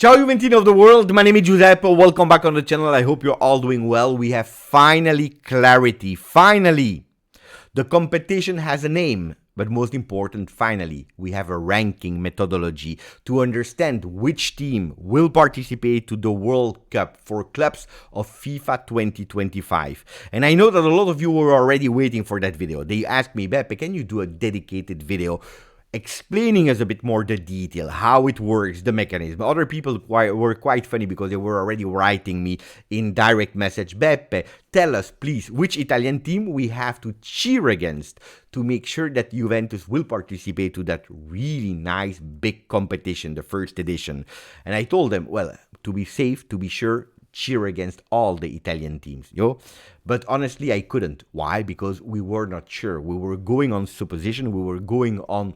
Ciao Juventini of the world, my name is Giuseppe, welcome back on the channel, I hope you're all doing well. We have finally clarity, finally! The competition has a name, but most important, finally, we have a ranking methodology to understand which team will participate to the World Cup for clubs of FIFA 2025. And I know that a lot of you were already waiting for that video. They asked me, Beppe, can you do a dedicated video explaining us a bit more the detail, how it works, the mechanism. Other people were quite funny because they were already writing me in direct message, Beppe, tell us please which Italian team we have to cheer against to make sure that Juventus will participate to that really nice big competition, the first edition. And I told them, well, to be safe, to be sure, cheer against all the Italian teams, But honestly, I couldn't. Why? Because we were not sure. We were going on supposition, we were going on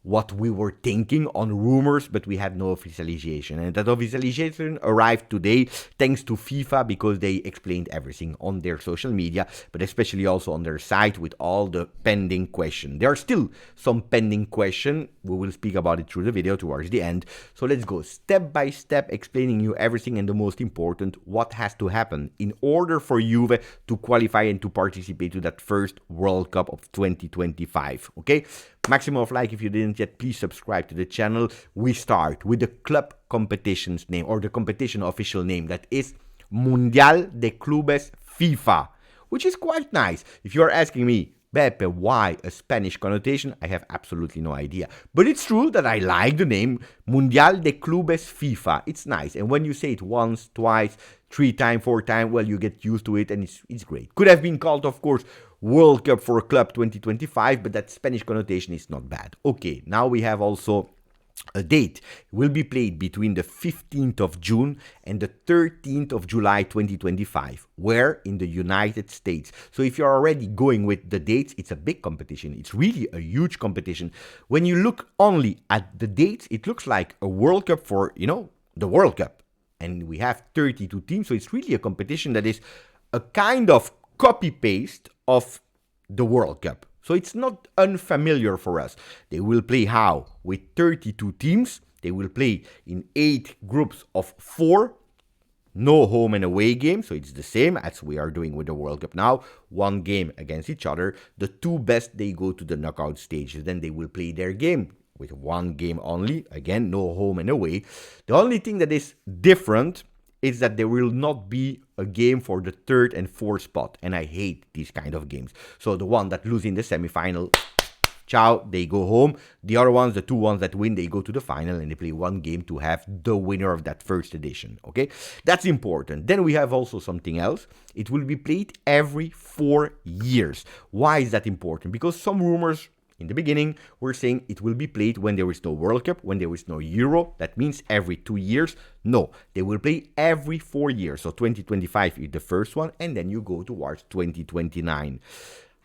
what we were thinking, on rumors, but we had no officialization. And that officialization arrived today thanks to FIFA because they explained everything on their social media, but especially also on their site with all the pending questions. There are still some pending questions. We will speak about it through the video towards the end. So let's go step by step explaining you everything, and the most important, what has to happen in order for Juve to qualify and to participate to that first World Cup of 2025, okay? Maximum of like if you didn't yet, please subscribe to the channel. We start with the club competition's name, or the competition official name, that is Mundial de Clubes FIFA, which is quite nice. If you're asking me, Beppe, why a Spanish connotation? I have absolutely no idea. But it's true that I like the name Mundial de Clubes FIFA. It's nice. And when you say it once, twice, 3 times, 4 times, well, you get used to it and it's great. Could have been called, of course, World Cup for Club 2025, but that Spanish connotation is not bad. Okay, now we have also a date. It will be played between the 15th of June and the 13th of July 2025. Where? In the United States. So if you're already going with the dates, it's a big competition. It's really a huge competition. When you look only at the dates, it looks like a World Cup for, the World Cup. And we have 32 teams, so it's really a competition that is a kind of copy-paste of the World Cup. So it's not unfamiliar for us. They will play how? With 32 teams. They will play in 8 groups of 4. No home and away game, so it's the same as we are doing with the World Cup now. 1 game against each other. The 2 best, they go to the knockout stages. Then they will play their game with 1 game only. Again, no home and away. The only thing that is different is that there will not be a game for the 3rd and 4th spot. And I hate these kind of games. So the one that loses in the semifinal, ciao, they go home. The other ones, the 2 ones that win, they go to the final and they play 1 game to have the winner of that first edition. Okay, that's important. Then we have also something else. It will be played every 4 years. Why is that important? Because some rumors in the beginning, we're saying it will be played when there is no World Cup, when there is no Euro. That means every 2 years. No, they will play every 4 years. So 2025 is the first one, and then you go towards 2029.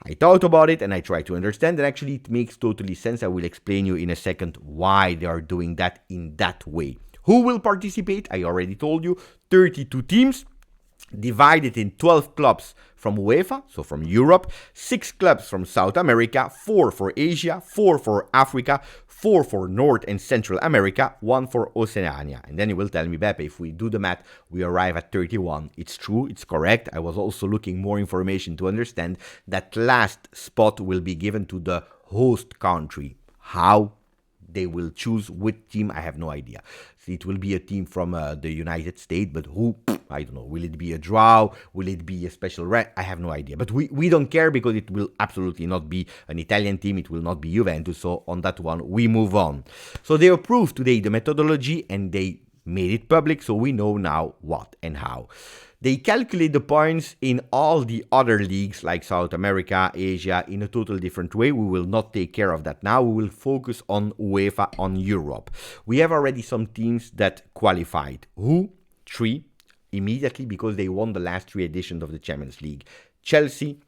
I thought about it and I tried to understand, and actually it makes totally sense. I will explain you in a second why they are doing that in that way. Who will participate? I already told you, 32 teams. Divided in 12 clubs from UEFA, so from Europe, 6 clubs from South America, 4 for Asia, 4 for Africa, 4 for North and Central America, 1 for Oceania. And then you will tell me, Beppe, if we do the math, we arrive at 31. It's true, it's correct. I was also looking more information to understand that last spot will be given to the host country. How they will choose which team, I have no idea. So it will be a team from the United States, but who? I don't know. Will it be a draw? Will it be a special rank? I have no idea. But we don't care because it will absolutely not be an Italian team. It will not be Juventus. So on that one, we move on. So they approved today the methodology and they made it public. So we know now what and how. They calculate the points in all the other leagues like South America, Asia in a total different way. We will not take care of that now. We will focus on UEFA, on Europe. We have already some teams that qualified. Who? 3. Immediately because they won the last 3 editions of the Champions League. Chelsea,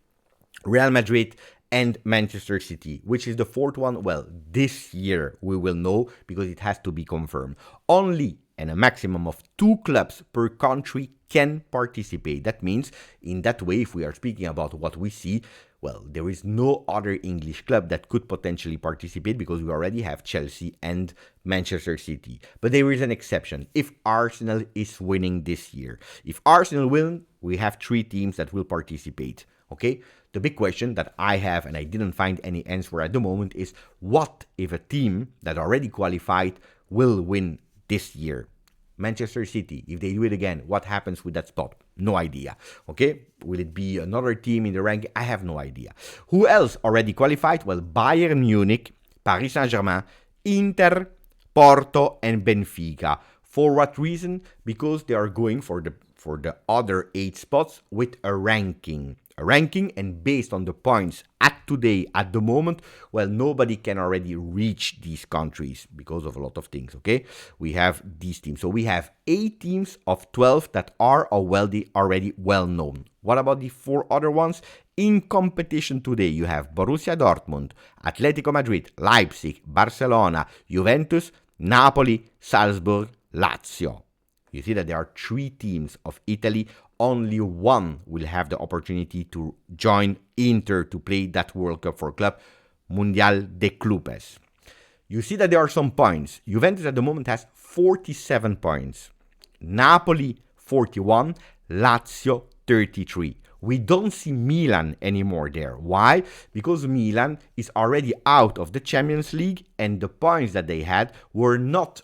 Real Madrid, and Manchester City. Which is the 4th one? Well, this year we will know because it has to be confirmed. Only and a maximum of 2 clubs per country can participate. That means in that way, if we are speaking about what we see, Well, there is no other English club that could potentially participate because we already have Chelsea and Manchester City. But there is an exception. If Arsenal is winning this year, if Arsenal win, we have 3 teams that will participate. Okay? The big question that I have, and I didn't find any answer at the moment, is what if a team that already qualified will win this year? Manchester City, if they do it again, what happens with that spot? No idea. Okay? Will it be another team in the ranking? I have no idea. Who else already qualified? Well, Bayern Munich, Paris Saint-Germain, Inter, Porto, and Benfica. For what reason? Because they are going for the other 8 spots with a ranking. And based on the points at today, at the moment, well, nobody can already reach these countries because of a lot of things, okay? We have these teams. So we have 8 teams of 12 that are already well known. What about the 4 other ones? In competition today, you have Borussia Dortmund, Atletico Madrid, Leipzig, Barcelona, Juventus, Napoli, Salzburg, Lazio. You see that there are 3 teams of Italy. Only one will have the opportunity to join Inter to play that World Cup for club, Mundial de Clubes. You see that there are some points. Juventus at the moment has 47 points. Napoli 41, Lazio 33. We don't see Milan anymore there. Why? Because Milan is already out of the Champions League and the points that they had were not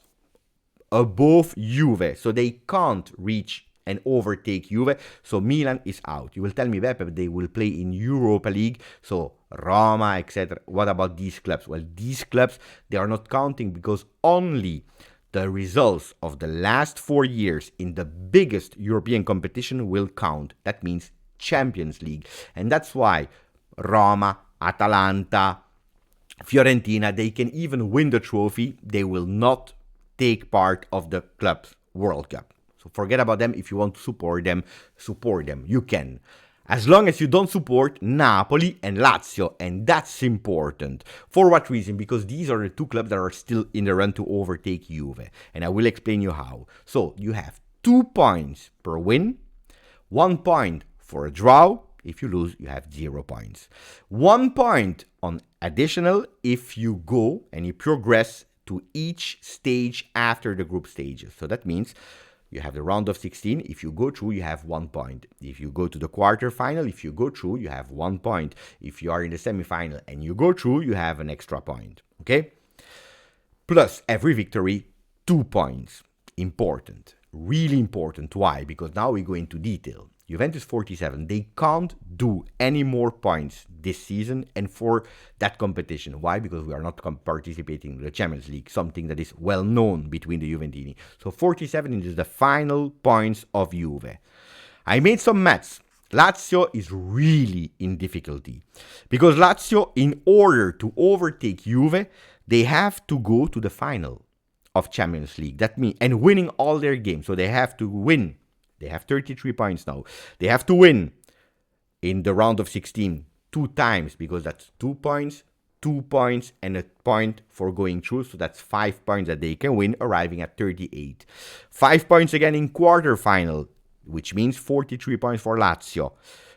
above Juve. So they can't reach and overtake Juve, so Milan is out. You will tell me, Beppe, they will play in Europa League, so Roma, etc. What about these clubs? Well, these clubs, they are not counting because only the results of the last 4 years in the biggest European competition will count. That means Champions League. And that's why Roma, Atalanta, Fiorentina, they can even win the trophy. They will not take part of the club's World Cup. So forget about them. If you want to support them, You can. As long as you don't support Napoli and Lazio, and that's important. For what reason? Because these are the 2 clubs that are still in the run to overtake Juve. And I will explain you how. So you have 2 points per win, 1 point for a draw. If you lose, you have 0 points. 1 point on additional if you go and you progress to each stage after the group stages. So that means you have the round of 16. If you go through, you have 1 point. If you go to the quarterfinal, if you go through, you have 1 point. If you are in the semifinal and you go through, you have an extra point. Okay? Plus every victory, 2 points. Important. Really important. Why? Because now we go into detail. Juventus 47, they can't do any more points this season and for that competition. Why? Because we are not participating in the Champions League, something that is well known between the Juventini. So 47 is the final points of Juve. I made some maths. Lazio is really in difficulty because Lazio, in order to overtake Juve, they have to go to the final of Champions League. That means, and winning all their games. So they have to win. They have 33 points now. They have to win in the round of 16 2 times because that's 2 points, 2 points, and a point for going through. So that's 5 points that they can win, arriving at 38. 5 points again in quarterfinal, which means 43 points for Lazio.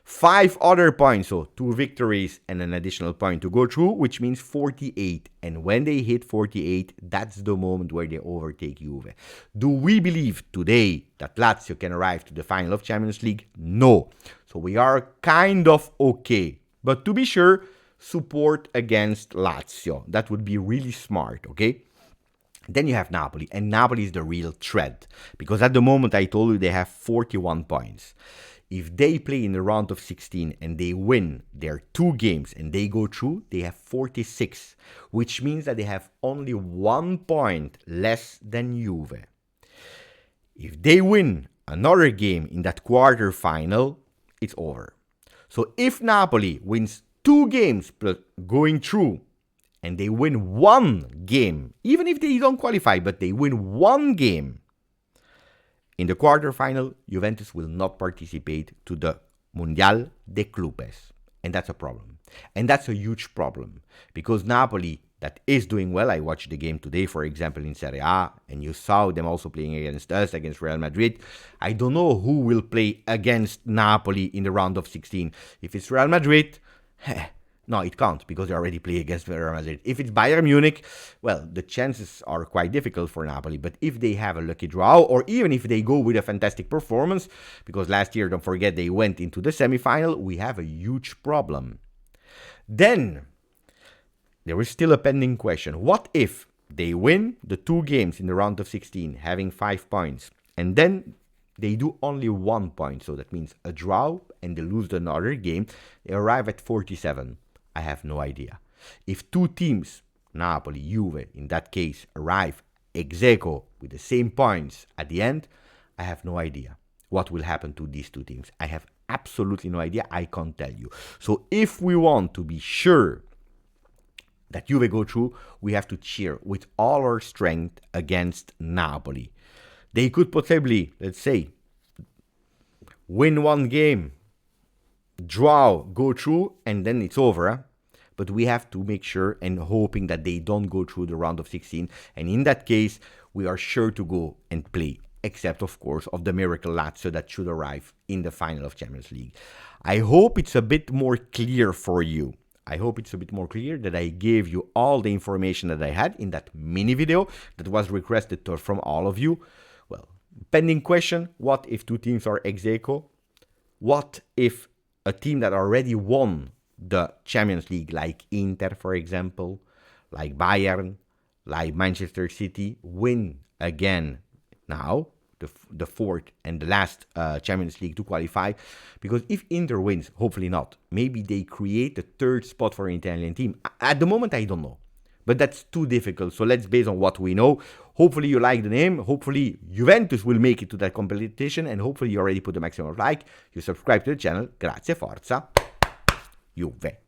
5 other points, so 2 victories and an additional point to go through, which means 48. And when they hit 48, that's the moment where they overtake Juve. Do we believe today that Lazio can arrive to the final of Champions League? No. So we are kind of okay. But to be sure, support against Lazio. That would be really smart, okay? Then you have Napoli, and Napoli is the real threat. Because at the moment, I told you they have 41 points. If they play in the round of 16 and they win their 2 games and they go through, they have 46, which means that they have only 1 point less than Juve. If they win another game in that quarterfinal, it's over. So if Napoli wins 2 games plus going through and they win 1 game, even if they don't qualify, but they win 1 game, in the quarterfinal, Juventus will not participate to the Mundial de Clubes. And that's a problem. And that's a huge problem. Because Napoli, that is doing well, I watched the game today, for example, in Serie A, and you saw them also playing against us, against Real Madrid. I don't know who will play against Napoli in the round of 16. If it's Real Madrid, No, it can't, because they already play against Real Madrid. If it's Bayern Munich, well, the chances are quite difficult for Napoli. But if they have a lucky draw, or even if they go with a fantastic performance, because last year, don't forget, they went into the semi-final, we have a huge problem. Then, there is still a pending question. What if they win the 2 games in the round of 16, having 5 points, and then they do only 1 point, so that means a draw, and they lose another game, they arrive at 47. I have no idea. If 2 teams, Napoli, Juve, in that case, arrive ex aequo with the same points at the end, I have no idea what will happen to these 2 teams. I have absolutely no idea. I can't tell you. So if we want to be sure that Juve go through, we have to cheer with all our strength against Napoli. They could possibly, let's say, win 1 game, draw, go through, and then it's over. But we have to make sure and hoping that they don't go through the round of 16. And in that case, we are sure to go and play, except, of course, of the miracle Lazio that should arrive in the final of Champions League. I hope it's a bit more clear for you. I hope it's a bit more clear that I gave you all the information that I had in that mini video that was requested from all of you. Well, pending question, what if 2 teams are ex aequo? What if a team that already won the Champions League, like Inter, for example, like Bayern, like Manchester City, win again now, the 4th and the last Champions League to qualify? Because if Inter wins, hopefully not, maybe they create the 3rd spot for an Italian team. At the moment, I don't know. But that's too difficult, so let's base on what we know. Hopefully you like the name, hopefully Juventus will make it to that competition, and hopefully you already put the maximum like, you subscribe to the channel. Grazie, forza, Juve.